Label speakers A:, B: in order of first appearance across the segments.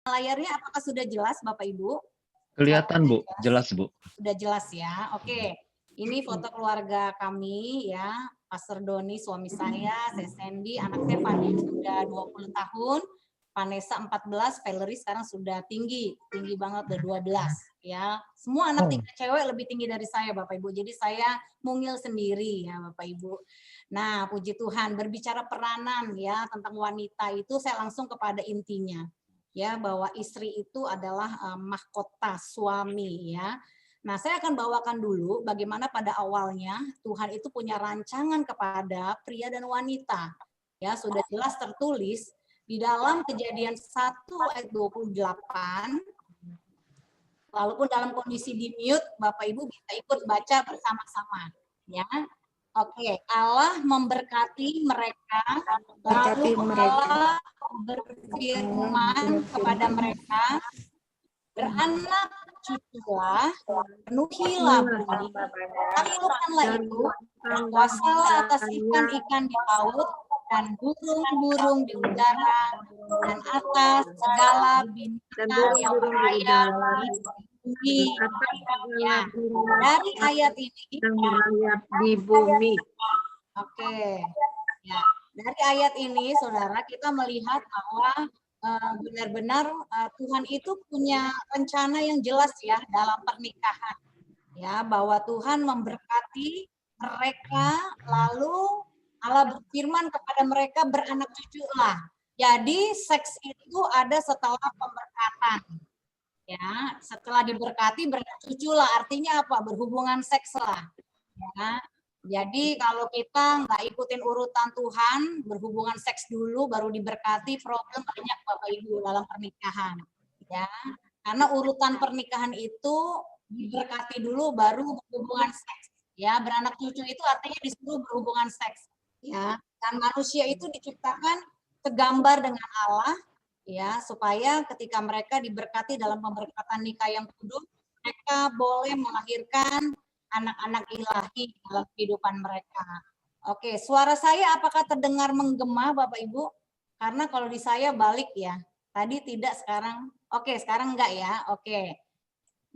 A: layarnya apakah sudah jelas Bapak Ibu?
B: Kelihatan Bu, jelas Bu.
A: Sudah jelas ya. Oke. Ini foto keluarga kami ya. Pastor Doni suami saya Sandy, anak saya Fani sudah 20 tahun, Vanessa 14, Valerie sekarang sudah tinggi banget udah 12 ya. Semua anak 3 cewek lebih tinggi dari saya Bapak Ibu. Jadi saya mungil sendiri ya Bapak Ibu. Nah, puji Tuhan, berbicara peranan ya tentang wanita itu saya langsung kepada intinya. Ya, bahwa istri itu adalah mahkota suami ya. Nah, saya akan bawakan dulu bagaimana pada awalnya Tuhan itu punya rancangan kepada pria dan wanita. Ya, sudah jelas tertulis di dalam Kejadian 1 ayat 28. Walaupun dalam kondisi di mute, Bapak Ibu bisa ikut baca bersama-sama. Ya. Oke, Allah memberkati mereka, lalu Allah berfirman kepada mereka, beranak cuculah, penuhilah bumi, taklukkanlah itu, kuasalah atas ikan-ikan di laut, dan burung-burung di udara, dan atas segala bintang yang berayap di bumi. Ya, dari ayat ini,
C: di bumi.
A: Oke, ya dari ayat ini, saudara, kita melihat bahwa benar-benar Tuhan itu punya rencana yang jelas ya dalam pernikahan, ya bahwa Tuhan memberkati mereka, lalu Allah berfirman kepada mereka beranak cuculah. Jadi seks itu ada setelah pemberkatan, ya setelah diberkati beranak cuculah artinya apa? Berhubungan seks lah, ya. Jadi kalau kita nggak ikutin urutan Tuhan, berhubungan seks dulu baru diberkati, problem banyak Bapak Ibu dalam pernikahan. Ya, karena urutan pernikahan itu diberkati dulu baru berhubungan seks. Ya, beranak cucu itu artinya disuruh berhubungan seks. Ya, dan manusia itu diciptakan segambar dengan Allah, ya supaya ketika mereka diberkati dalam pemberkatan nikah yang kudus, mereka boleh melahirkan anak-anak ilahi dalam kehidupan mereka. Oke, suara saya apakah terdengar menggema Bapak Ibu? Karena kalau di saya balik ya. Tadi tidak, sekarang. Oke, sekarang enggak ya. Oke.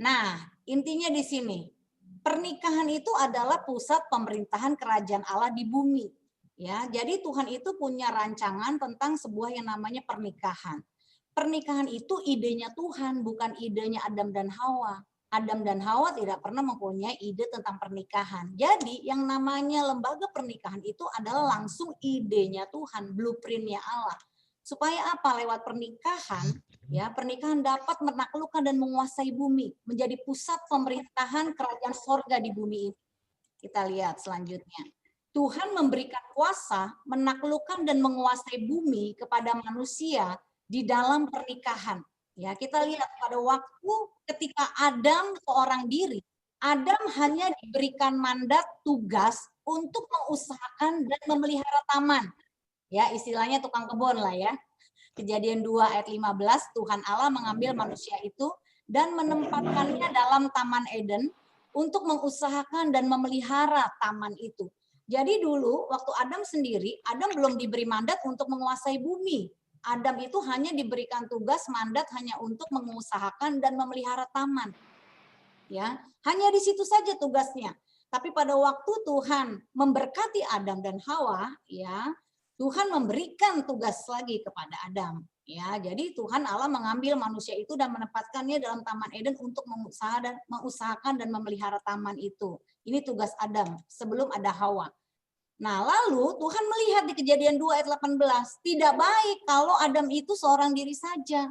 A: Nah, intinya di sini. Pernikahan itu adalah pusat pemerintahan kerajaan Allah di bumi. Ya, jadi Tuhan itu punya rancangan tentang sebuah yang namanya pernikahan. Pernikahan itu idenya Tuhan, bukan idenya Adam dan Hawa. Adam dan Hawa tidak pernah mempunyai ide tentang pernikahan. Jadi yang namanya lembaga pernikahan itu adalah langsung idenya Tuhan, blueprintnya Allah. Supaya apa? Lewat pernikahan, ya pernikahan dapat menaklukkan dan menguasai bumi, menjadi pusat pemerintahan kerajaan sorga di bumi ini. Kita lihat selanjutnya. Tuhan memberikan kuasa menaklukkan dan menguasai bumi kepada manusia di dalam pernikahan. Ya, kita lihat pada waktu ketika Adam seorang diri, Adam hanya diberikan mandat tugas untuk mengusahakan dan memelihara taman. Ya, istilahnya tukang kebun lah ya. Kejadian 2 ayat 15, Tuhan Allah mengambil manusia itu dan menempatkannya dalam Taman Eden untuk mengusahakan dan memelihara taman itu. Jadi dulu waktu Adam sendiri, Adam belum diberi mandat untuk menguasai bumi. Adam itu hanya diberikan tugas mandat hanya untuk mengusahakan dan memelihara taman. Ya, hanya di situ saja tugasnya. Tapi pada waktu Tuhan memberkati Adam dan Hawa, ya, Tuhan memberikan tugas lagi kepada Adam. Ya, jadi Tuhan Allah mengambil manusia itu dan menempatkannya dalam Taman Eden untuk mengusahakan dan memelihara taman itu. Ini tugas Adam sebelum ada Hawa. Nah, lalu Tuhan melihat di Kejadian 2 ayat 18, tidak baik kalau Adam itu seorang diri saja.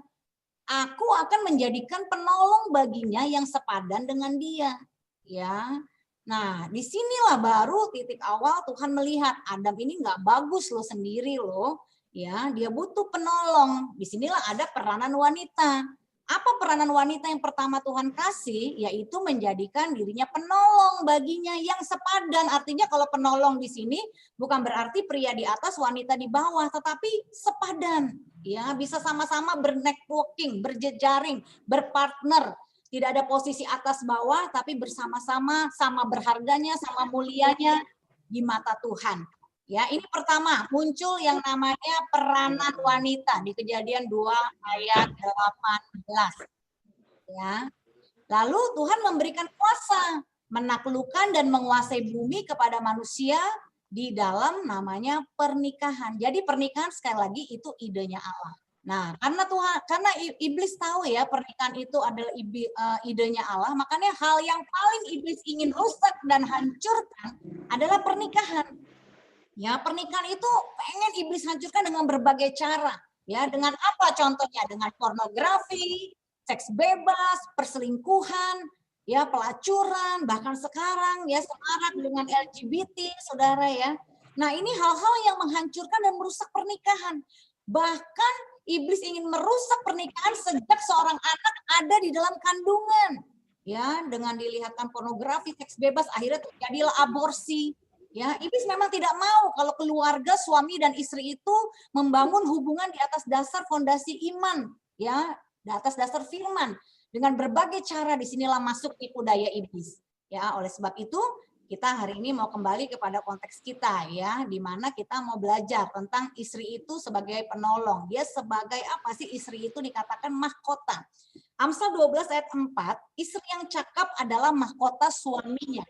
A: Aku akan menjadikan penolong baginya yang sepadan dengan dia. Ya. Nah, disinilah baru titik awal Tuhan melihat Adam ini nggak bagus loh sendiri loh. Ya, dia butuh penolong. Disinilah ada peranan wanita. Apa peranan wanita yang pertama Tuhan kasih? Yaitu menjadikan dirinya penolong baginya yang sepadan. Artinya kalau penolong di sini bukan berarti pria di atas, wanita di bawah, tetapi sepadan. Ya, bisa sama-sama bernetworking, berjejaring, berpartner. Tidak ada posisi atas bawah, tapi bersama-sama, sama berharganya, sama mulianya di mata Tuhan. Ya, ini pertama muncul yang namanya peranan wanita di Kejadian 2 ayat 18. Ya. Lalu Tuhan memberikan kuasa menaklukkan dan menguasai bumi kepada manusia di dalam namanya pernikahan. Jadi pernikahan sekali lagi itu idenya Allah. Nah, karena iblis tahu ya pernikahan itu adalah idenya Allah, makanya hal yang paling iblis ingin rusak dan hancurkan adalah pernikahan. Ya, pernikahan itu pengen iblis hancurkan dengan berbagai cara. Ya, dengan apa contohnya? Dengan pornografi, seks bebas, perselingkuhan, ya pelacuran, bahkan sekarang ya semarak dengan LGBT, saudara ya. Nah, ini hal-hal yang menghancurkan dan merusak pernikahan. Bahkan iblis ingin merusak pernikahan sejak seorang anak ada di dalam kandungan. Ya, dengan dilihatkan pornografi, seks bebas, akhirnya terjadilah aborsi. Ya, iblis memang tidak mau kalau keluarga suami dan istri itu membangun hubungan di atas dasar fondasi iman, ya, di atas dasar firman. Dengan berbagai cara disinilah masuk tipu daya iblis. Ya, oleh sebab itu kita hari ini mau kembali kepada konteks kita ya, di mana kita mau belajar tentang istri itu sebagai penolong. Dia sebagai apa sih istri itu dikatakan mahkota. Amsal 12 ayat 4, istri yang cakap adalah mahkota suaminya.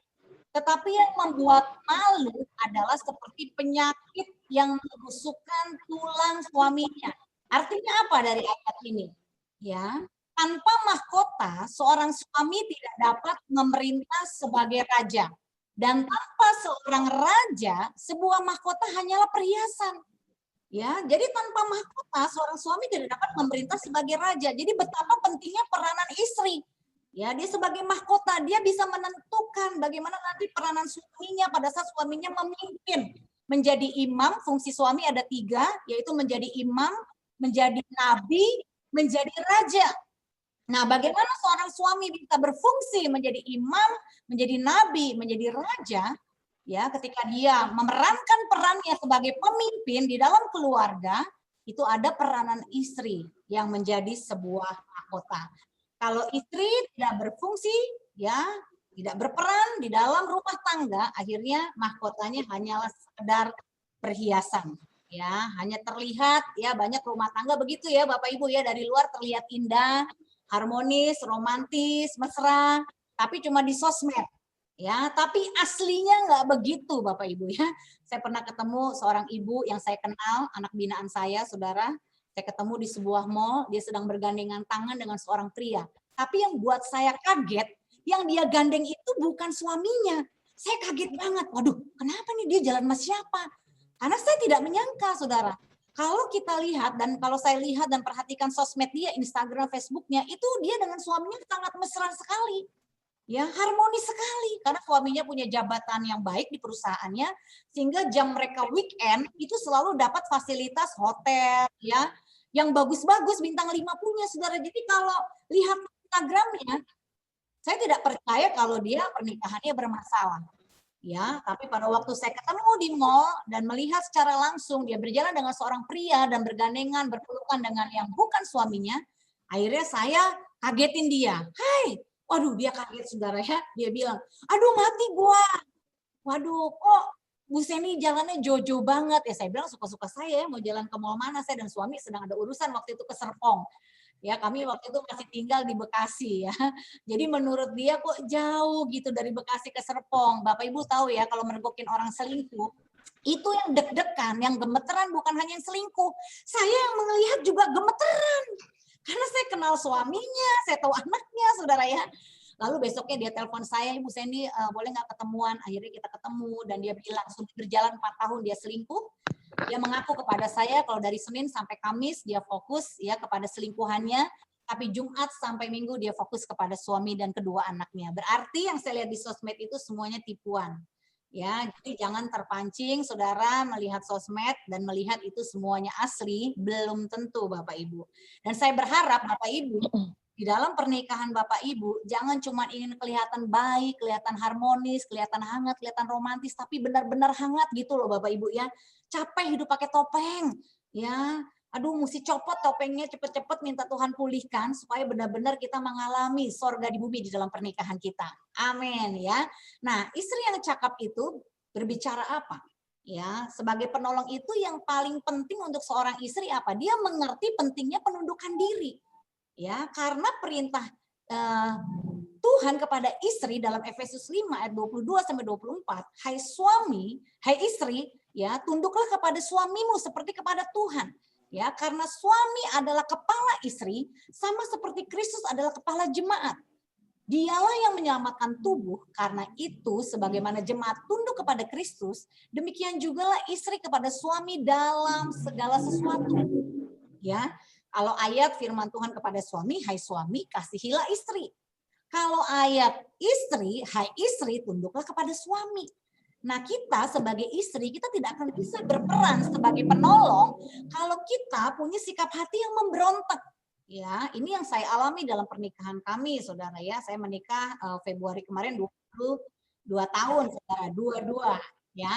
A: Tetapi yang membuat malu adalah seperti penyakit yang menusukkan tulang suaminya. Artinya apa dari ayat ini? Ya, tanpa mahkota, seorang suami tidak dapat memerintah sebagai raja. Dan tanpa seorang raja, sebuah mahkota hanyalah perhiasan. Ya, jadi tanpa mahkota, seorang suami tidak dapat memerintah sebagai raja. Jadi betapa pentingnya peranan istri. Ya, dia sebagai mahkota, dia bisa menentukan bagaimana nanti peranan suaminya pada saat suaminya memimpin. Menjadi imam, fungsi suami ada 3, yaitu menjadi imam, menjadi nabi, menjadi raja. Nah, bagaimana seorang suami bisa berfungsi menjadi imam, menjadi nabi, menjadi raja, ya, ketika dia memerankan perannya sebagai pemimpin di dalam keluarga, itu ada peranan istri yang menjadi sebuah mahkota. Kalau istri tidak berfungsi, ya tidak berperan di dalam rumah tangga, akhirnya mahkotanya hanyalah sekedar perhiasan. Ya, hanya terlihat ya banyak rumah tangga begitu ya Bapak Ibu ya, dari luar terlihat indah, harmonis, romantis, mesra, tapi cuma di sosmed. Ya, tapi aslinya nggak begitu Bapak Ibu ya. Saya pernah ketemu seorang ibu yang saya kenal, anak binaan saya, saudara. Saya ketemu di sebuah mall, dia sedang bergandengan tangan dengan seorang pria. Tapi yang buat saya kaget, yang dia gandeng itu bukan suaminya. Saya kaget banget. Waduh, kenapa nih dia jalan sama siapa? Karena saya tidak menyangka, saudara. Kalau kita lihat dan kalau saya lihat dan perhatikan sosmed dia, Instagram, Facebooknya, itu dia dengan suaminya sangat mesra sekali. Ya, harmonis sekali karena suaminya punya jabatan yang baik di perusahaannya sehingga jam mereka weekend itu selalu dapat fasilitas hotel ya yang bagus-bagus bintang 5 punya saudara. Jadi kalau lihat Instagramnya saya tidak percaya kalau dia pernikahannya bermasalah. Ya, tapi pada waktu saya ketemu di mall dan melihat secara langsung dia berjalan dengan seorang pria dan bergandengan berpelukan dengan yang bukan suaminya, akhirnya saya kagetin dia. Hai, waduh dia kaget saudara ya. Dia bilang, aduh mati gua. Waduh kok Bu Seni jalannya jojo banget. Ya saya bilang suka-suka saya mau jalan ke mall mana saya dan suami sedang ada urusan waktu itu ke Serpong. Ya kami waktu itu masih tinggal di Bekasi ya. Jadi menurut dia kok jauh gitu dari Bekasi ke Serpong. Bapak Ibu tahu ya kalau mergokin orang selingkuh, itu yang deg-degan, yang gemeteran bukan hanya yang selingkuh. Saya yang melihat juga gemeteran. Karena saya kenal suaminya, saya tahu anaknya, saudara ya. Lalu besoknya dia telepon saya, Ibu Sandy boleh nggak ketemuan? Akhirnya kita ketemu dan dia bilang sudah berjalan 4 tahun dia selingkuh. Dia mengaku kepada saya kalau dari Senin sampai Kamis dia fokus ya kepada selingkuhannya, tapi Jumat sampai Minggu dia fokus kepada suami dan kedua anaknya. Berarti yang saya lihat di sosmed itu semuanya tipuan. Ya, jadi jangan terpancing saudara melihat sosmed dan melihat itu semuanya asli, belum tentu Bapak Ibu. Dan saya berharap Bapak Ibu di dalam pernikahan Bapak Ibu, jangan cuma ingin kelihatan baik, kelihatan harmonis, kelihatan hangat, kelihatan romantis, tapi benar-benar hangat gitu loh Bapak Ibu ya. Capek hidup pakai topeng, ya. Aduh, mesti copot topengnya cepet-cepet minta Tuhan pulihkan supaya benar-benar kita mengalami sorga di bumi di dalam pernikahan kita. Amin ya. Nah, istri yang cakap itu berbicara apa? Ya, sebagai penolong itu yang paling penting untuk seorang istri apa? Dia mengerti pentingnya penundukan diri. Ya, karena perintah Tuhan kepada istri dalam Efesus 5 ayat 22 sampai 24, hai suami, hai istri, ya, tunduklah kepada suamimu seperti kepada Tuhan. Ya, karena suami adalah kepala istri, sama seperti Kristus adalah kepala jemaat. Dialah yang menyelamatkan tubuh, karena itu sebagaimana jemaat tunduk kepada Kristus, demikian jugalah istri kepada suami dalam segala sesuatu. Ya, kalau ayat firman Tuhan kepada suami, hai suami, kasihilah istri. Kalau ayat istri, hai istri, tunduklah kepada suami. Nah, kita sebagai istri, kita tidak akan bisa berperan sebagai penolong kalau kita punya sikap hati yang memberontak. Ya, ini yang saya alami dalam pernikahan kami, saudara ya. Saya menikah Februari kemarin 22 tahun, saudara, dua-dua, ya.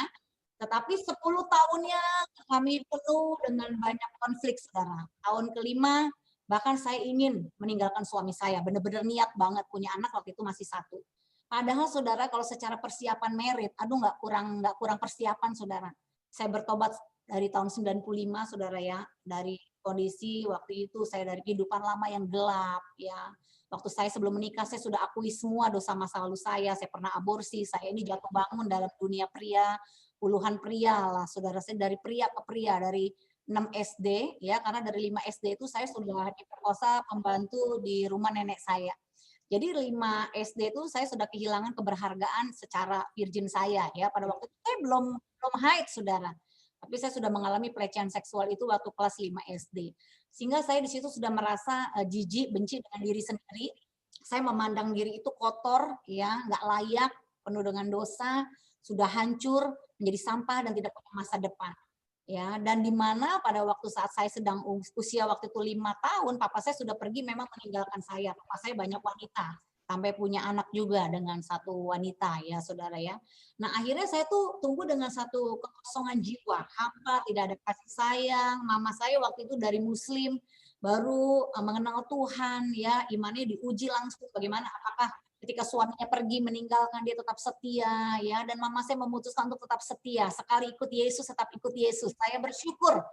A: Tetapi 10 tahunnya kami penuh dengan banyak konflik, saudara. Tahun kelima, bahkan saya ingin meninggalkan suami saya. Benar-benar niat banget, punya anak waktu itu masih satu. Padahal, saudara, kalau secara persiapan merit, aduh nggak kurang persiapan, saudara. Saya bertobat dari tahun 95, saudara ya, dari kondisi waktu itu saya dari kehidupan lama yang gelap, ya. Waktu saya sebelum menikah, saya sudah akui semua dosa masa lalu saya pernah aborsi, saya ini jatuh bangun dalam dunia pria, puluhan pria lah, saudara, saya dari pria ke pria, dari 6 SD, ya, karena dari 5 SD itu saya sudah diperkosa pembantu di rumah nenek saya. Jadi 5 SD itu saya sudah kehilangan keberhargaan secara virgin saya, ya, pada waktu itu saya belum haid, saudara. Tapi saya sudah mengalami pelecehan seksual itu waktu kelas 5 SD. Sehingga saya di situ sudah merasa jijik, benci dengan diri sendiri. Saya memandang diri itu kotor, ya, nggak layak, penuh dengan dosa, sudah hancur, menjadi sampah dan tidak punya masa depan. Ya, dan di mana pada waktu saat saya sedang usia waktu itu 5 tahun, papa saya sudah pergi memang meninggalkan saya. Papa saya banyak wanita, sampai punya anak juga dengan satu wanita, ya, saudara ya. Nah, akhirnya saya tuh tumbuh dengan satu kekosongan jiwa, hampa, tidak ada kasih sayang. Mama saya waktu itu dari Muslim, baru mengenal Tuhan, ya, imannya diuji langsung bagaimana, apakah ketika suaminya pergi meninggalkan dia tetap setia, ya, dan mama saya memutuskan untuk tetap setia, sekali ikut Yesus tetap ikut Yesus. Saya bersyukur,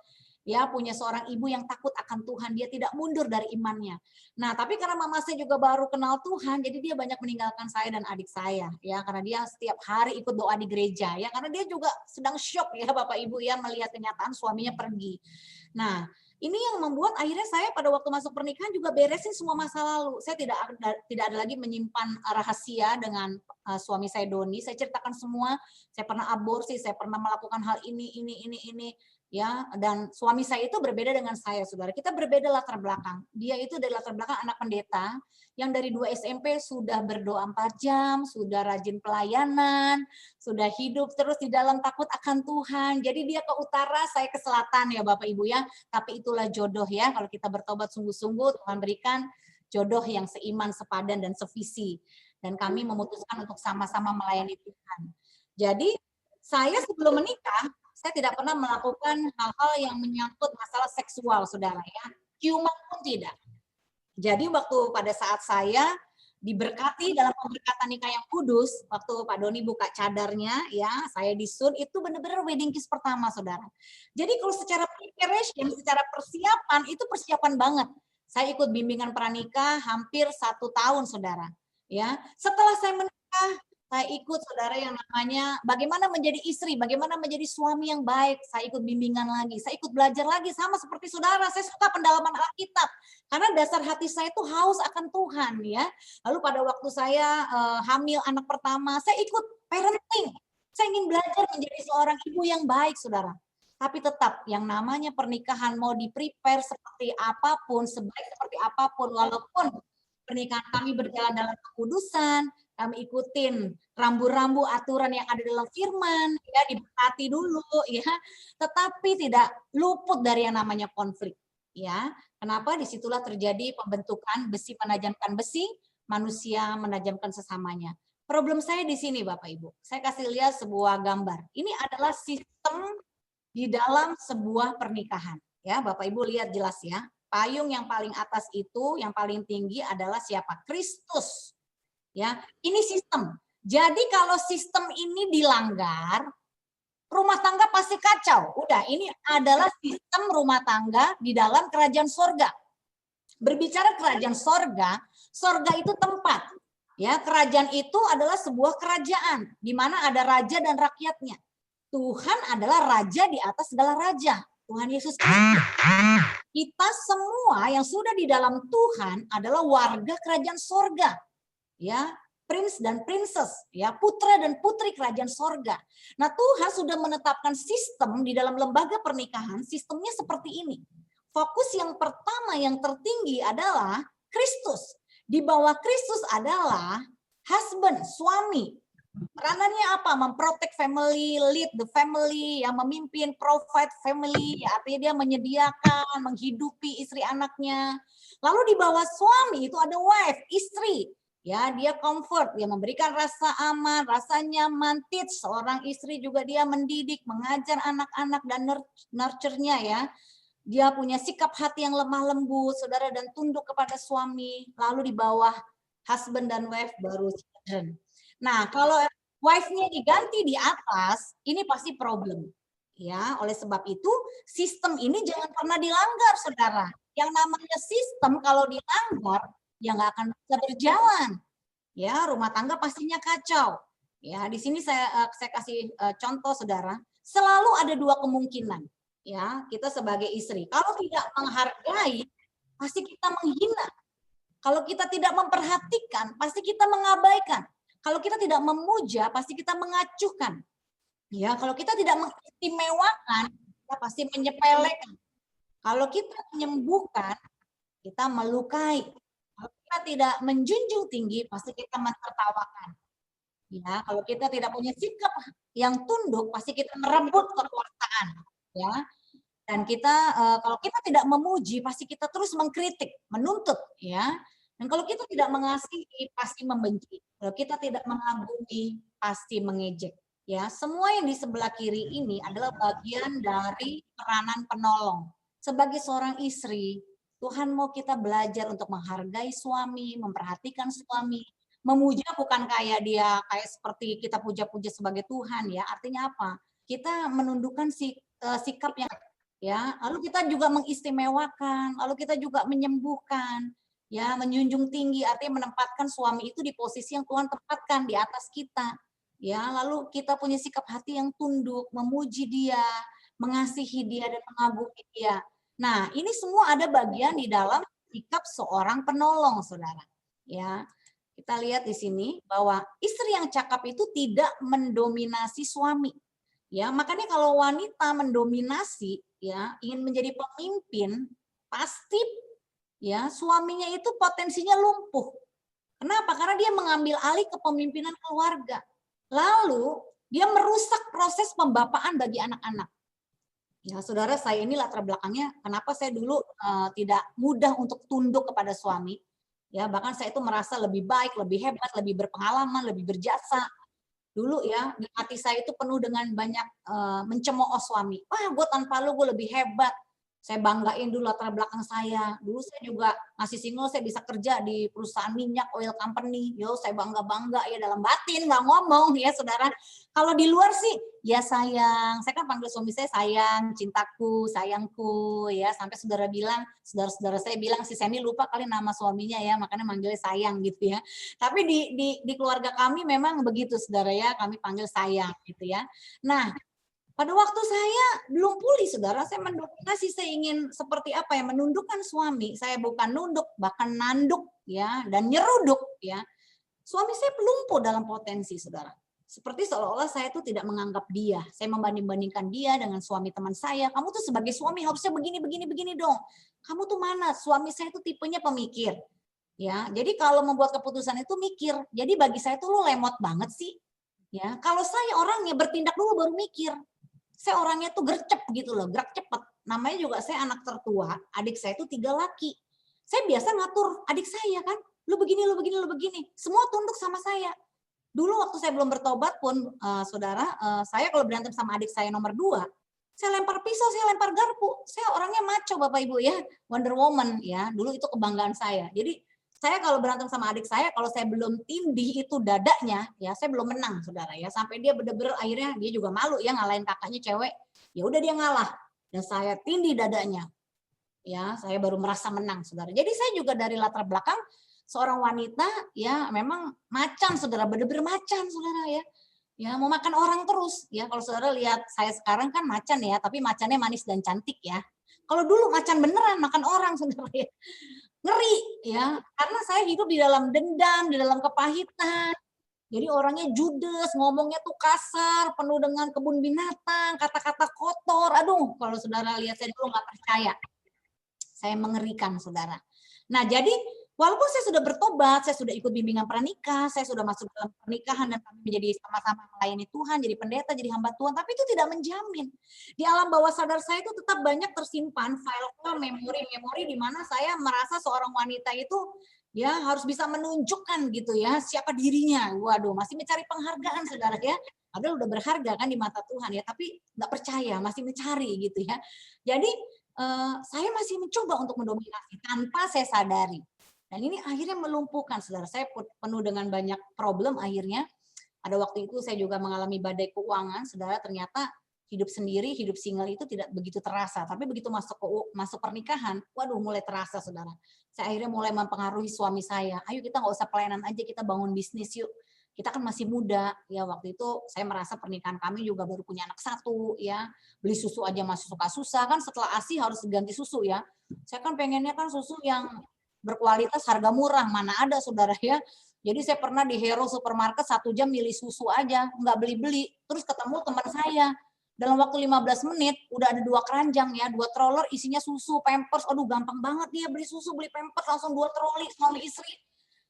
A: ya, punya seorang ibu yang takut akan Tuhan, dia tidak mundur dari imannya. Nah, tapi karena mama saya juga baru kenal Tuhan, jadi dia banyak meninggalkan saya dan adik saya, ya, karena dia setiap hari ikut doa di gereja, ya, karena dia juga sedang shock, ya, Bapak Ibu, ya, melihat kenyataan suaminya pergi. Nah, ini yang membuat akhirnya saya pada waktu masuk pernikahan juga beresin semua masa lalu. Saya tidak ada lagi menyimpan rahasia dengan suami saya Doni. Saya ceritakan semua. Saya pernah aborsi, saya pernah melakukan hal ini, ya. Dan suami saya itu berbeda dengan saya, saudara. Kita berbeda latar belakang. Dia itu dari latar belakang anak pendeta, yang dari 2 SMP sudah berdoa 4 jam, sudah rajin pelayanan, sudah hidup terus di dalam takut akan Tuhan. Jadi dia ke utara, saya ke selatan, ya Bapak Ibu ya. Tapi itulah jodoh, ya. Kalau kita bertobat sungguh-sungguh, Tuhan berikan jodoh yang seiman, sepadan, dan sevisi. Dan kami memutuskan untuk sama-sama melayani Tuhan. Jadi saya sebelum menikah, saya tidak pernah melakukan hal-hal yang menyangkut masalah seksual, saudara ya. Ciuman pun tidak. Jadi waktu pada saat saya diberkati dalam pemberkatan nikah yang kudus, waktu Pak Doni buka cadarnya, ya, saya disun, itu benar-benar wedding kiss pertama, saudara. Jadi kalau secara preparation, secara persiapan, itu persiapan banget. Saya ikut bimbingan pranikah hampir 1 tahun, saudara. Ya, setelah saya menikah, saya ikut, saudara, yang namanya bagaimana menjadi istri, bagaimana menjadi suami yang baik. Saya ikut bimbingan lagi, saya ikut belajar lagi, sama seperti saudara. Saya suka pendalaman Alkitab, karena dasar hati saya itu haus akan Tuhan, ya. Lalu pada waktu saya hamil anak pertama, saya ikut parenting. Saya ingin belajar menjadi seorang ibu yang baik, saudara. Tapi tetap yang namanya pernikahan mau di-prepare seperti apapun, sebaik seperti apapun, walaupun pernikahan kami berjalan dalam kekudusan, kami ikutin rambu-rambu aturan yang ada dalam firman, ya, diberkati dulu, ya, tetapi tidak luput dari yang namanya konflik, ya. Kenapa? Disitulah terjadi pembentukan besi menajamkan besi, manusia menajamkan sesamanya. Problem saya di sini, Bapak Ibu. Saya kasih lihat sebuah gambar. Ini adalah sistem di dalam sebuah pernikahan, ya, Bapak Ibu lihat jelas, ya. Payung yang paling atas itu, yang paling tinggi adalah siapa? Kristus. Ya, ini sistem. Jadi kalau sistem ini dilanggar, rumah tangga pasti kacau. Udah, ini adalah sistem rumah tangga di dalam kerajaan sorga. Berbicara kerajaan sorga, sorga itu tempat. Ya, kerajaan itu adalah sebuah kerajaan di mana ada raja dan rakyatnya. Tuhan adalah raja di atas segala raja. Tuhan Yesus Kristus. Kita semua yang sudah di dalam Tuhan adalah warga kerajaan sorga. Ya, prince dan princess, ya, putra dan putri kerajaan sorga. Nah, Tuhan sudah menetapkan sistem di dalam lembaga pernikahan, sistemnya seperti ini. Fokus yang pertama yang tertinggi adalah Kristus. Di bawah Kristus adalah husband, suami. Peranannya apa? Memprotect family, lead the family, yang memimpin, provide family, ya, artinya dia menyediakan, menghidupi istri anaknya. Lalu di bawah suami itu ada wife, istri. Ya, dia comfort, dia memberikan rasa aman, rasa nyaman, teach seorang istri juga dia mendidik, mengajar anak-anak dan nurture-nya ya. Dia punya sikap hati yang lemah lembut, saudara, dan tunduk kepada suami. Lalu di bawah husband dan wife baru children. Nah, kalau wife-nya diganti di atas, ini pasti problem. Ya, oleh sebab itu sistem ini jangan pernah dilanggar, saudara. Yang namanya sistem kalau dilanggar, ya nggak akan bisa berjalan. Ya, rumah tangga pastinya kacau. Ya, di sini saya kasih contoh, saudara. Selalu ada dua kemungkinan. Ya, kita sebagai istri, kalau tidak menghargai, pasti kita menghina. Kalau kita tidak memperhatikan, pasti kita mengabaikan. Kalau kita tidak memuja, pasti kita mengacuhkan. Ya, kalau kita tidak mengistimewakan, kita pasti menyepelekan. Kalau kita menyembuhkan, kita melukai. Kalau kita tidak menjunjung tinggi, pasti kita menertawakan. Ya, kalau kita tidak punya sikap yang tunduk, pasti kita merebut kekuasaan. Ya, dan kita kalau kita tidak memuji, pasti kita terus mengkritik, menuntut. Ya, dan kalau kita tidak mengasihi, pasti membenci. Kalau kita tidak mengagumi, pasti mengejek. Ya, semua yang di sebelah kiri ini adalah bagian dari peranan penolong. Sebagai seorang istri, Tuhan mau kita belajar untuk menghargai suami, memperhatikan suami, memuja bukan kayak dia kayak seperti kita puja-puja sebagai Tuhan ya. Artinya apa? Kita menundukkan sikap yang ya, lalu kita juga mengistimewakan, lalu kita juga menyembuhkan. Ya, menjunjung tinggi artinya menempatkan suami itu di posisi yang Tuhan tempatkan di atas kita. Ya, lalu kita punya sikap hati yang tunduk, memuji dia, mengasihi dia dan mengagumi dia. Nah, ini semua ada bagian di dalam sikap seorang penolong, saudara. Ya, kita lihat di sini bahwa istri yang cakap itu tidak mendominasi suami. Ya, makanya kalau wanita mendominasi, ya, ingin menjadi pemimpin, pasti ya suaminya itu potensinya lumpuh. Kenapa? Karena dia mengambil alih kepemimpinan keluarga. Lalu dia merusak proses pembapaan bagi anak-anak. Ya, saudara, saya ini latar belakangnya kenapa saya dulu tidak mudah untuk tunduk kepada suami. Ya, bahkan saya itu merasa lebih baik, lebih hebat, lebih berpengalaman, lebih berjasa. Dulu ya, di hati saya itu penuh dengan banyak mencemooh suami. Wah, gue tanpa lu gue lebih hebat. Saya banggain dulu latar belakang saya. Dulu saya juga masih single, saya bisa kerja di perusahaan minyak, oil company. Yo, saya bangga-bangga ya dalam batin, nggak ngomong ya saudara. Kalau di luar sih, ya sayang. Saya kan panggil suami saya sayang, cintaku, sayangku ya. Sampai saudara-saudara saya bilang, si Sandy lupa kali nama suaminya ya, makanya manggilnya sayang gitu ya. Tapi di keluarga kami memang begitu saudara ya, kami panggil sayang gitu ya. Nah, pada waktu saya belum pulih, saudara, saya mendominasi, saya ingin seperti apa ya, menundukkan suami. Saya bukan nunduk, bahkan nanduk ya, dan nyeruduk ya. Suami saya lumpuh dalam potensi, saudara. Seperti seolah-olah saya itu tidak menganggap dia. Saya membanding-bandingkan dia dengan suami teman saya. Kamu tuh sebagai suami harusnya begini dong. Kamu tuh mana? Suami saya itu tipenya pemikir. Ya, jadi kalau membuat keputusan itu mikir. Jadi bagi saya tuh lu lemot banget sih. Ya, kalau saya orangnya bertindak dulu baru mikir. Saya orangnya tuh gercep gitu loh, gerak cepat. Namanya juga saya anak tertua, adik saya itu 3 laki. Saya biasa ngatur adik saya kan, lu begini, lu begini, lu begini. Semua tunduk sama saya. Dulu waktu saya belum bertobat pun, saudara, saya kalau berantem sama adik saya nomor 2, saya lempar pisau, saya lempar garpu. Saya orangnya maco Bapak Ibu ya, Wonder Woman ya. Dulu itu kebanggaan saya. Jadi Saya kalau berantem sama adik saya, kalau saya belum tindih itu dadanya, ya saya belum menang, saudara ya. Sampai dia bener-bener akhirnya dia juga malu ya ngalahin kakaknya cewek. Ya udah dia ngalah dan saya tindih dadanya. Ya, saya baru merasa menang, saudara. Jadi saya juga dari latar belakang seorang wanita, ya memang macan, saudara, bener-bener macan, saudara ya. Ya mau makan orang terus, ya. Kalau saudara lihat saya sekarang kan macan ya, tapi macannya manis dan cantik ya. Kalau dulu macan beneran makan orang, saudara ya. Ngeri ya, karena saya hidup di dalam dendam, di dalam kepahitan. Jadi orangnya judes, ngomongnya tuh kasar, penuh dengan kebun binatang, kata-kata kotor. Aduh, kalau saudara lihat saya dulu nggak percaya. Saya mengerikan, saudara. Nah, jadi walaupun saya sudah bertobat, saya sudah ikut bimbingan pranikah, saya sudah masuk dalam pernikahan dan kami menjadi sama-sama melayani Tuhan, jadi pendeta, jadi hamba Tuhan, tapi itu tidak menjamin. Di alam bawah sadar saya itu tetap banyak tersimpan file-file, memori-memori di mana saya merasa seorang wanita itu ya harus bisa menunjukkan gitu ya siapa dirinya. Waduh, masih mencari penghargaan, saudara ya. Padahal udah berharga kan di mata Tuhan ya, tapi nggak percaya, masih mencari gitu ya. Jadi saya masih mencoba untuk mendominasi tanpa saya sadari. Dan ini akhirnya melumpuhkan, saudara. Saya penuh dengan banyak problem akhirnya. Pada waktu itu saya juga mengalami badai keuangan, saudara. Ternyata hidup sendiri, hidup single itu tidak begitu terasa. Tapi begitu masuk pernikahan, waduh mulai terasa, saudara. Saya akhirnya mulai mempengaruhi suami saya. Ayo kita nggak usah pelayanan aja, kita bangun bisnis yuk. Kita kan masih muda, ya waktu itu saya merasa pernikahan kami juga baru punya anak satu, ya beli susu aja masih suka susah kan, setelah ASI harus ganti susu ya. Saya kan pengennya kan susu yang berkualitas harga murah, mana ada, saudara ya. Jadi saya pernah di Hero Supermarket 1 jam milih susu aja, nggak beli-beli. Terus ketemu teman saya, dalam waktu 15 menit udah ada 2 keranjang ya, 2 stroller isinya susu, Pampers. Aduh gampang banget dia beli susu, beli Pampers langsung 2 troli suami istri.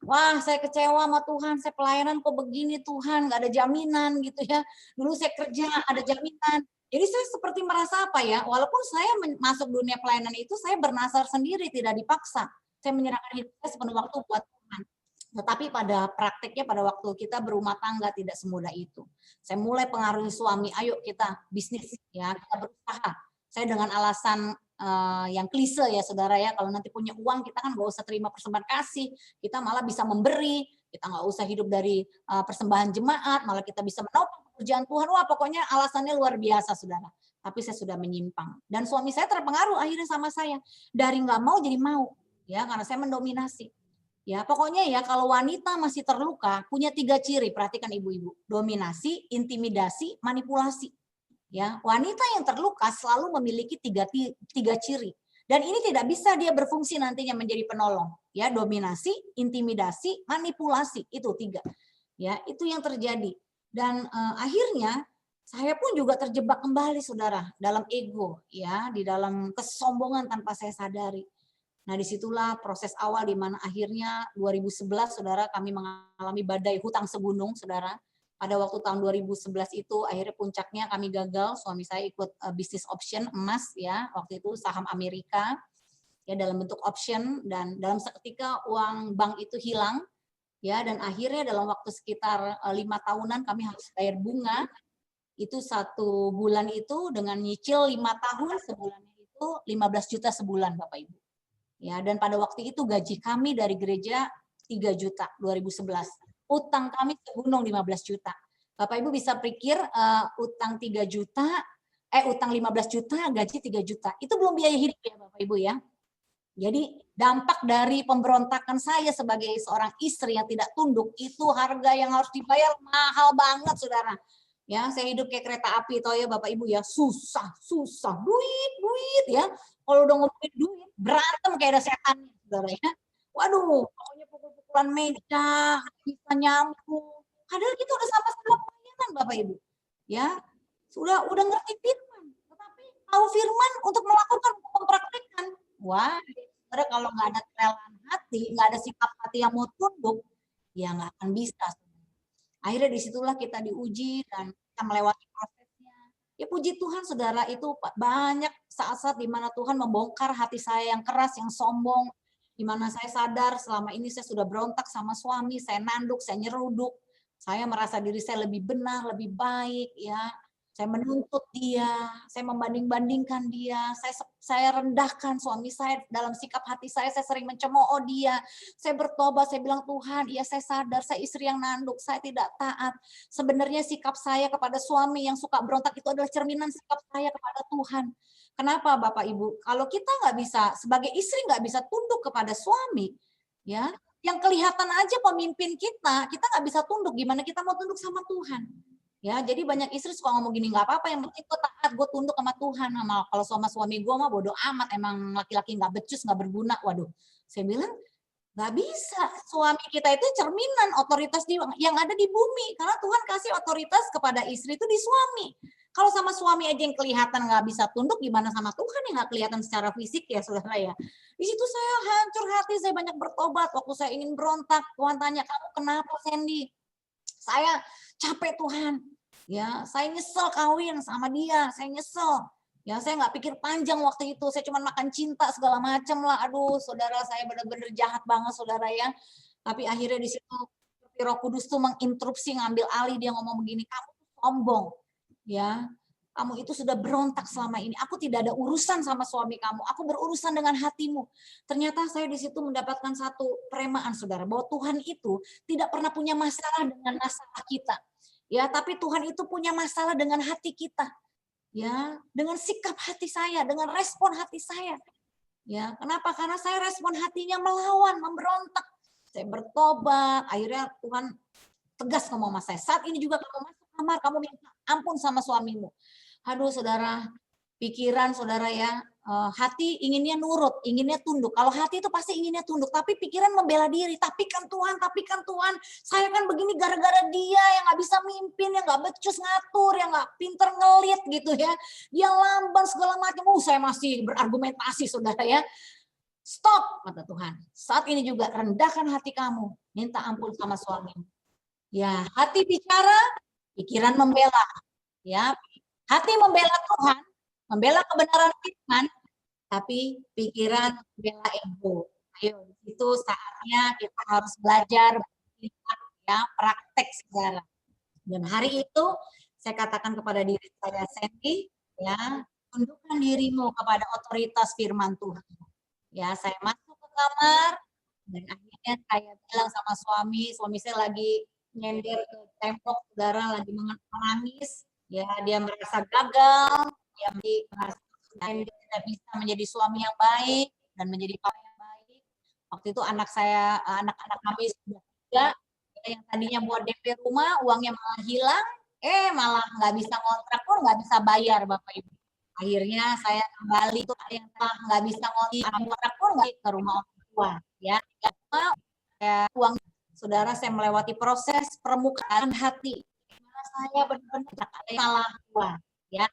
A: Wah, saya kecewa sama Tuhan, saya pelayanan kok begini Tuhan, nggak ada jaminan gitu ya. Dulu saya kerja ada jaminan. Jadi saya seperti merasa apa ya, walaupun saya masuk dunia pelayanan itu, saya bernasar sendiri, tidak dipaksa. Saya menyerahkan hidup saya sepenuh waktu buat Tuhan. Tetapi pada prakteknya, pada waktu kita berumah tangga tidak semudah itu. Saya mulai pengaruhi suami, ayo kita bisnis ya, kita berusaha. Saya dengan alasan yang klise ya saudara ya, kalau nanti punya uang kita kan nggak usah terima persembahan kasih, kita malah bisa memberi, kita nggak usah hidup dari persembahan jemaat, malah kita bisa menopang pekerjaan Tuhan. Wah pokoknya alasannya luar biasa saudara. Tapi saya sudah menyimpang dan suami saya terpengaruh akhirnya sama saya, dari nggak mau jadi mau ya, karena saya mendominasi. Ya, pokoknya ya kalau wanita masih terluka punya 3 ciri, perhatikan ibu-ibu. Dominasi, intimidasi, manipulasi. Ya, wanita yang terluka selalu memiliki 3 ciri. Dan ini tidak bisa dia berfungsi nantinya menjadi penolong. Ya, dominasi, intimidasi, manipulasi, itu 3. Ya, itu yang terjadi. Dan akhirnya saya pun juga terjebak kembali saudara dalam ego ya, di dalam kesombongan tanpa saya sadari. Nah, disitulah proses awal di mana akhirnya 2011 saudara kami mengalami badai hutang segunung saudara. Pada waktu tahun 2011 itu akhirnya puncaknya kami gagal, suami saya ikut bisnis option emas ya, waktu itu saham Amerika ya dalam bentuk option, dan dalam seketika uang bank itu hilang ya, dan akhirnya dalam waktu sekitar 5 tahunan kami harus bayar bunga. Itu 1 bulan itu dengan nyicil 5 tahun, sebulannya itu 15 juta sebulan Bapak Ibu. Ya, dan pada waktu itu gaji kami dari gereja 3 juta 2011. Utang kami segunung 15 juta. Bapak Ibu bisa pikir utang 3 juta, utang 15 juta, gaji 3 juta. Itu belum biaya hidup ya Bapak Ibu ya. Jadi dampak dari pemberontakan saya sebagai seorang istri yang tidak tunduk, itu harga yang harus dibayar mahal banget saudara. Ya, saya hidup kayak kereta api toh ya Bapak Ibu ya, susah, duit ya. Kalau udah ngomongin duit, berantem kayak ada setan saudara ya. Waduh, pokoknya pukul-pukulan meja, bisa nyambung. Padahal kita udah sama-sama pelayanan Bapak Ibu. Ya, udah ngerti firman, tetapi tahu firman untuk melakukan, mempraktikkan. Wah, saudara kalau nggak ada kerelaan hati, nggak ada sikap hati yang mau tunduk, ya nggak akan bisa. Akhirnya disitulah kita diuji dan kita melewati prosesnya. Ya puji Tuhan saudara, itu banyak saat-saat di mana Tuhan membongkar hati saya yang keras, yang sombong, di mana saya sadar selama ini saya sudah berontak sama suami, saya nanduk, saya nyeruduk, saya merasa diri saya lebih benar, lebih baik ya. Saya menuntut dia, saya membanding-bandingkan dia, saya rendahkan suami saya dalam sikap hati saya sering mencemooh dia. Saya bertobat, saya bilang, Tuhan, ya saya sadar, saya istri yang nanduk, saya tidak taat. Sebenarnya sikap saya kepada suami yang suka berontak itu adalah cerminan sikap saya kepada Tuhan. Kenapa Bapak Ibu? Kalau kita nggak bisa, sebagai istri nggak bisa tunduk kepada suami, ya, yang kelihatan aja pemimpin kita nggak bisa tunduk, gimana kita mau tunduk sama Tuhan? Ya, jadi banyak istri suka ngomong gini, nggak apa-apa, yang penting gue taat, gue tunduk sama Tuhan. Kalau sama suami gue mah bodo amat, emang laki-laki nggak becus, nggak berguna. Waduh, saya bilang nggak bisa. Suami kita itu cerminan otoritas yang ada di bumi, karena Tuhan kasih otoritas kepada istri itu di suami. Kalau sama suami aja yang kelihatan nggak bisa tunduk, gimana sama Tuhan yang nggak kelihatan secara fisik ya, saudara ya. Di situ saya hancur hati, saya banyak bertobat. Waktu saya ingin berontak, Tuhan tanya, kamu kenapa, Sandy? Saya capek Tuhan. Ya, saya nyesel kawin sama dia, saya nyesel. Ya, saya nggak pikir panjang waktu itu, saya cuma makan cinta segala macam lah. Aduh, saudara, saya benar-benar jahat banget, saudara ya. Tapi akhirnya di situ Roh Kudus tuh menginterupsi, ngambil alih, dia ngomong begini, kamu sombong, ya. Kamu itu sudah berontak selama ini. Aku tidak ada urusan sama suami kamu. Aku berurusan dengan hatimu. Ternyata saya di situ mendapatkan satu peremaan, saudara, bahwa Tuhan itu tidak pernah punya masalah dengan masalah kita. Ya, tapi Tuhan itu punya masalah dengan hati kita. Ya, dengan sikap hati saya, dengan respon hati saya. Ya, kenapa? Karena saya respon hatinya melawan, memberontak. Saya bertobat, akhirnya Tuhan tegas ngomong sama saya. Saat ini juga kamu masuk kamar, kamu minta ampun sama suamimu. Aduh, saudara, pikiran saudara ya, hati inginnya nurut, inginnya tunduk. Kalau hati itu pasti inginnya tunduk, tapi pikiran membela diri. Tapi kan Tuhan, saya kan begini gara-gara dia yang nggak bisa mimpin, yang nggak becus ngatur, yang nggak pinter ngelit gitu ya. Dia lamban segala macam. Saya masih berargumentasi, saudara ya. Stop, kata Tuhan. Saat ini juga rendahkan hati kamu, minta ampun sama suamimu. Ya, hati bicara, pikiran membela. Ya, hati membela Tuhan, membela kebenaran firman, tapi pikiran membela ego. Ayo, itu saatnya kita harus belajar ya, praktek saudara. Dan hari itu saya katakan kepada diri saya, Sandy, ya, tundukkan dirimu kepada otoritas firman Tuhan. Ya, saya masuk ke kamar dan akhirnya saya bilang sama suami saya lagi nyender ke tembok, saudara, lagi menangis. Ya, dia merasa gagal, dia merasa tidak bisa menjadi suami yang baik dan menjadi papa yang baik. Waktu itu anak-anak kami sudah 3, yang tadinya buat DP rumah, uangnya malah hilang, malah nggak bisa ngontrak pun nggak bisa bayar, Bapak Ibu. Akhirnya saya kembali tuh yang telah nggak bisa ngontrak pun nggak ke rumah orang tua, ya. Uang, saudara, saya melewati proses permukaan hati. Saya benar-benar salah tua, ya,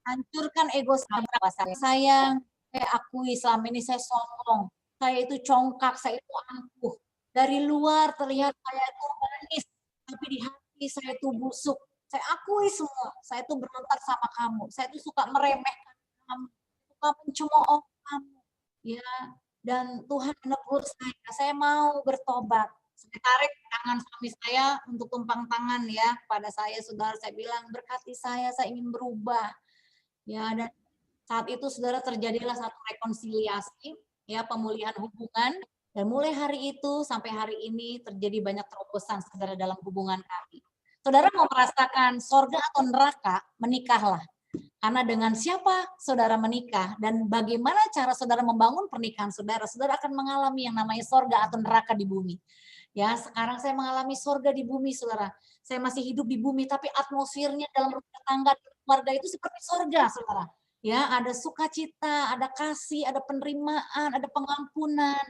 A: hancurkan ego saya akui selama ini saya sombong, saya itu congkak, saya itu angkuh. Dari luar terlihat saya itu manis, tapi di hati saya itu busuk. Saya akui semua, saya itu berontak sama kamu, saya itu suka meremehkan kamu, suka mencemooh kamu, ya. Dan Tuhan menegur saya mau bertobat. Saya tarik tangan suami saya untuk tumpang tangan ya pada saya, saudara. Saya bilang, berkati saya ingin berubah. Ya, dan saat itu saudara terjadilah satu rekonsiliasi, ya, pemulihan hubungan. Dan mulai hari itu sampai hari ini terjadi banyak terobosan saudara dalam hubungan kami. Saudara mau merasakan sorga atau neraka, menikahlah. Karena dengan siapa saudara menikah dan bagaimana cara saudara membangun pernikahan saudara, saudara akan mengalami yang namanya sorga atau neraka di bumi. Ya, sekarang saya mengalami surga di bumi, saudara. Saya masih hidup di bumi, tapi atmosfernya dalam rumah tangga keluarga itu seperti surga, saudara. Ya, ada sukacita, ada kasih, ada penerimaan, ada pengampunan.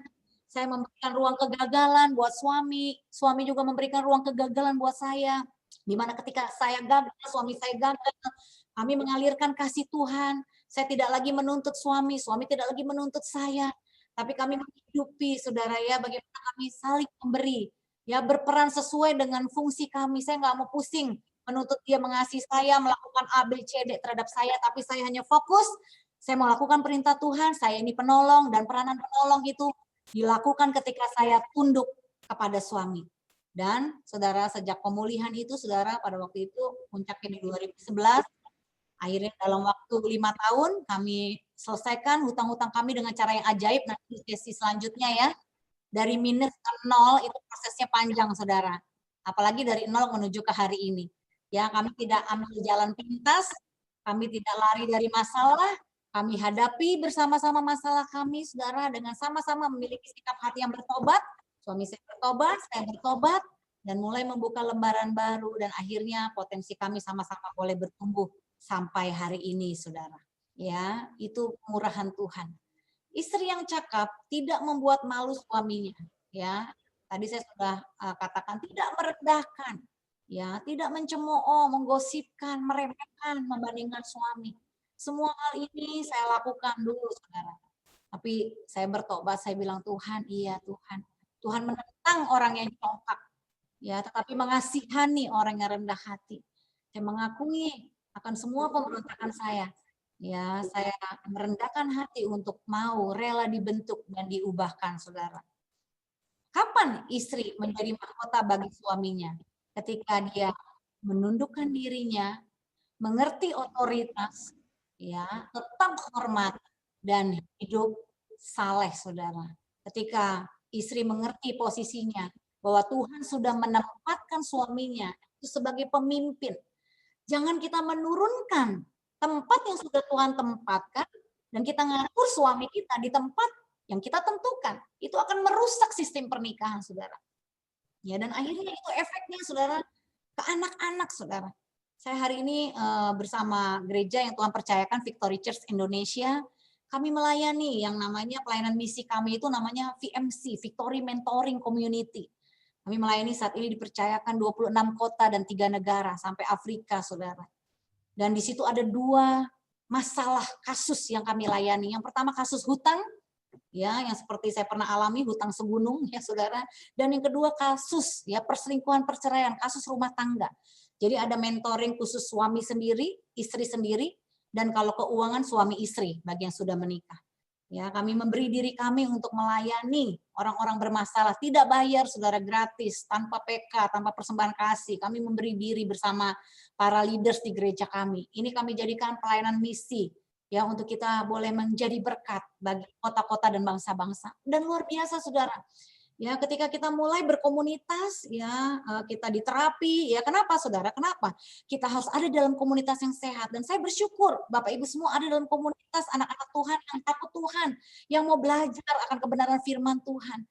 A: Saya memberikan ruang kegagalan buat suami juga memberikan ruang kegagalan buat saya. Di mana ketika saya gagal, suami saya gagal, kami mengalirkan kasih Tuhan. Saya tidak lagi menuntut suami tidak lagi menuntut saya. Tapi kami menghidupi, saudara ya, bagaimana kami saling memberi, ya, berperan sesuai dengan fungsi kami. Saya nggak mau pusing menuntut dia mengasihi saya, melakukan A, B, C, D terhadap saya, tapi saya hanya fokus, saya melakukan perintah Tuhan, saya ini penolong, dan peranan penolong itu dilakukan ketika saya tunduk kepada suami. Dan saudara, sejak pemulihan itu, saudara, pada waktu itu puncaknya di 2011, Akhirnya dalam waktu 5 tahun kami selesaikan hutang-hutang kami dengan cara yang ajaib. Nanti di sesi selanjutnya ya. Dari minus ke nol itu prosesnya panjang, saudara. Apalagi dari nol menuju ke hari ini. Ya, kami tidak ambil jalan pintas, kami tidak lari dari masalah, kami hadapi bersama-sama masalah kami, saudara, dengan sama-sama memiliki sikap hati yang bertobat. Suami saya bertobat, dan mulai membuka lembaran baru, dan akhirnya potensi kami sama-sama boleh bertumbuh sampai hari ini, saudara. Ya, itu kemurahan Tuhan. Istri yang cakap tidak membuat malu suaminya, ya. Tadi saya sudah katakan tidak merendahkan, ya, tidak mencemooh, menggosipkan, meremehkan, membandingkan suami. Semua hal ini saya lakukan dulu, saudara. Tapi saya bertobat, saya bilang Tuhan, iya Tuhan. Tuhan menentang orang yang congkak, ya, tetapi mengasihani orang yang rendah hati. Saya mengakui akan semua pemberontakan saya. Ya, saya merendahkan hati untuk mau rela dibentuk dan diubahkan, saudara. Kapan istri menjadi mahkota bagi suaminya? Ketika dia menundukkan dirinya, mengerti otoritas, ya, tetap hormat dan hidup saleh, saudara. Ketika istri mengerti posisinya bahwa Tuhan sudah menempatkan suaminya itu sebagai pemimpin. Jangan kita menurunkan tempat yang sudah Tuhan tempatkan dan kita ngatur suami kita di tempat yang kita tentukan. Itu akan merusak sistem pernikahan, saudara. Ya, dan akhirnya itu efeknya, saudara, ke anak-anak, saudara. Saya hari ini bersama gereja yang Tuhan percayakan, Victory Church Indonesia, kami melayani yang namanya pelayanan misi kami itu namanya VMC, Victory Mentoring Community. Kami melayani saat ini dipercayakan 26 kota dan 3 negara sampai Afrika, saudara. Dan di situ ada 2 masalah kasus yang kami layani. Yang pertama kasus hutang, ya, yang seperti saya pernah alami, hutang segunung, ya saudara. Dan yang kedua kasus, ya, perselingkuhan, perceraian, kasus rumah tangga. Jadi ada mentoring khusus suami sendiri, istri sendiri, dan kalau keuangan suami istri bagi yang sudah menikah. Ya, kami memberi diri kami untuk melayani orang-orang bermasalah, tidak bayar, saudara, gratis, tanpa PK, tanpa persembahan kasih. Kami memberi diri bersama para leaders di gereja kami. Ini kami jadikan pelayanan misi, ya, untuk kita boleh menjadi berkat bagi kota-kota dan bangsa-bangsa. Dan luar biasa, saudara. Ya, ketika kita mulai berkomunitas, ya, kita diterapi, ya, kenapa, saudara? Kenapa? Kita harus ada dalam komunitas yang sehat. Dan saya bersyukur, Bapak Ibu semua ada dalam komunitas anak-anak Tuhan yang takut Tuhan, yang mau belajar akan kebenaran firman Tuhan.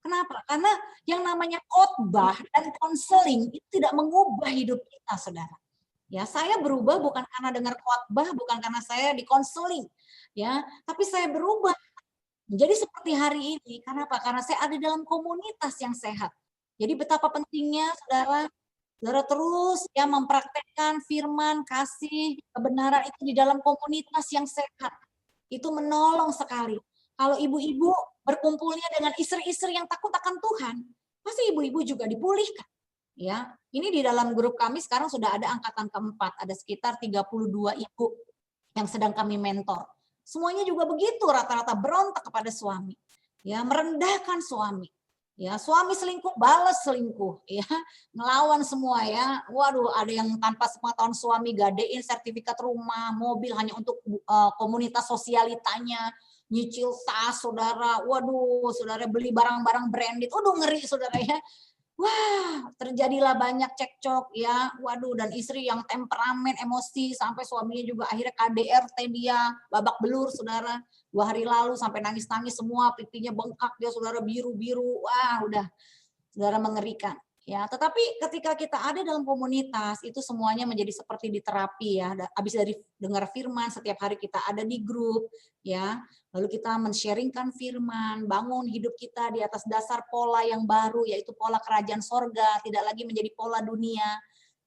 A: Kenapa? Karena yang namanya khotbah dan konseling itu tidak mengubah hidup kita, saudara. Ya, saya berubah bukan karena dengar khotbah, bukan karena saya dikonseling, ya, tapi saya berubah menjadi seperti hari ini. Kenapa? Karena saya ada dalam komunitas yang sehat. Jadi betapa pentingnya, saudara, saudara terus ya mempraktekkan firman, kasih, kebenaran itu di dalam komunitas yang sehat. Itu menolong sekali. Kalau ibu-ibu berkumpulnya dengan istri-istri yang takut akan Tuhan, pasti ibu-ibu juga dipulihkan. Ya, ini di dalam grup kami sekarang sudah ada angkatan keempat, ada sekitar 32 ibu yang sedang kami mentor. Semuanya juga begitu, rata-rata berontak kepada suami, ya, merendahkan suami, ya, suami selingkuh balas selingkuh, ya, ngelawan semua, ya. Waduh, ada yang tanpa sepengetahuan suami gadein sertifikat rumah, mobil hanya untuk komunitas sosialitanya, nyicil tas, saudara. Waduh, saudara, beli barang-barang branded, waduh, ngeri, saudara, ya. Wah, terjadilah banyak cekcok, ya. Waduh, dan istri yang temperamen, emosi, sampai suaminya juga akhirnya KDRT dia, babak belur, saudara. 2 hari lalu sampai nangis-nangis semua, pipinya bengkak dia, saudara, biru-biru. Wah, udah, saudara, mengerikan. Ya, tetapi ketika kita ada dalam komunitas, itu semuanya menjadi seperti di terapi, ya. Habis dari dengar firman, setiap hari kita ada di grup, ya. Lalu kita men-sharingkan firman, bangun hidup kita di atas dasar pola yang baru, yaitu pola kerajaan sorga, tidak lagi menjadi pola dunia.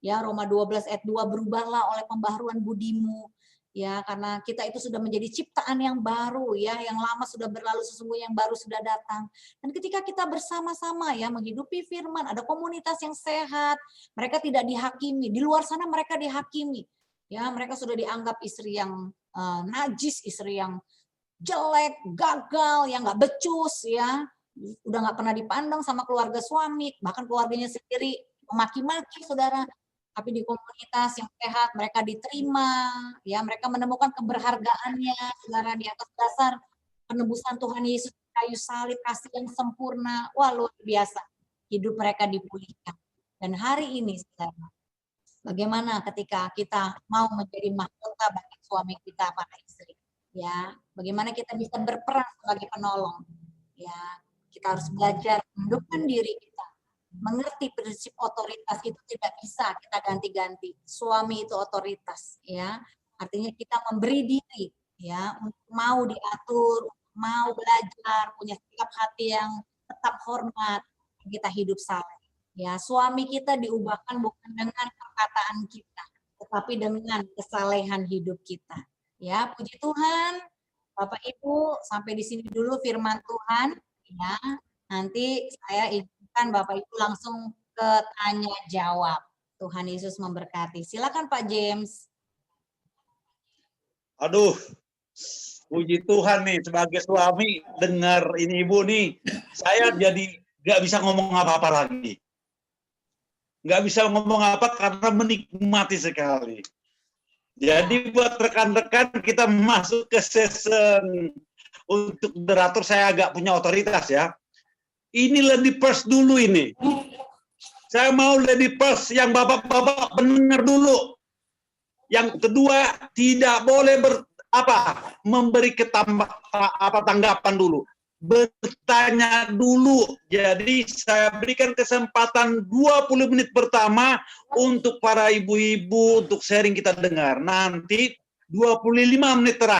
A: Ya, Roma 12 ayat 2, berubahlah oleh pembaharuan budimu. Ya, karena kita itu sudah menjadi ciptaan yang baru, ya, yang lama sudah berlalu, sesungguhnya yang baru sudah datang. Dan ketika kita bersama-sama, ya, menghidupi firman, ada komunitas yang sehat, mereka tidak dihakimi. Di luar sana mereka dihakimi. Ya, mereka sudah dianggap istri yang najis, istri yang jelek, gagal, yang nggak becus, ya, udah nggak pernah dipandang sama keluarga suami, bahkan keluarganya sendiri memaki-maki, saudara. tapi di komunitas yang sehat mereka diterima, ya mereka menemukan keberhargaannya, saudara, di atas dasar penebusan Tuhan Yesus kayu salib, kasih yang sempurna. Wah, luar biasa. Hidup mereka dipulihkan. Dan hari ini, saudara, bagaimana ketika kita mau menjadi mahkota bagi suami kita, para istri, ya, bagaimana kita bisa berperan sebagai penolong, ya, kita harus belajar menundukkan diri kita, mengerti prinsip otoritas itu tidak bisa kita ganti-ganti. Suami itu otoritas, ya, artinya kita memberi diri, ya, untuk mau diatur, mau belajar, punya sikap hati yang tetap hormat, kita hidup saleh. Ya, suami kita diubahkan bukan dengan perkataan kita, tetapi dengan kesalehan hidup kita. Ya, puji Tuhan. Bapak Ibu, sampai di sini dulu firman Tuhan. Ya, nanti saya izinkan Bapak Ibu langsung ke tanya jawab. Tuhan Yesus memberkati. Silakan Pak James.
D: Aduh, puji Tuhan nih, sebagai suami dengar ini Ibu nih, saya jadi nggak bisa ngomong apa-apa lagi. Nggak bisa ngomong apa karena menikmati sekali. Jadi buat rekan-rekan kita masuk ke season untuk moderator, saya agak punya otoritas ya. Ini lady first dulu ini. Saya mau lady first yang bapak-bapak pendengar dulu. Yang kedua, tidak boleh memberi tanggapan dulu. Bertanya dulu. Jadi saya berikan kesempatan 20 menit pertama untuk para ibu-ibu untuk sharing kita dengar. Nanti 25 menit terakhir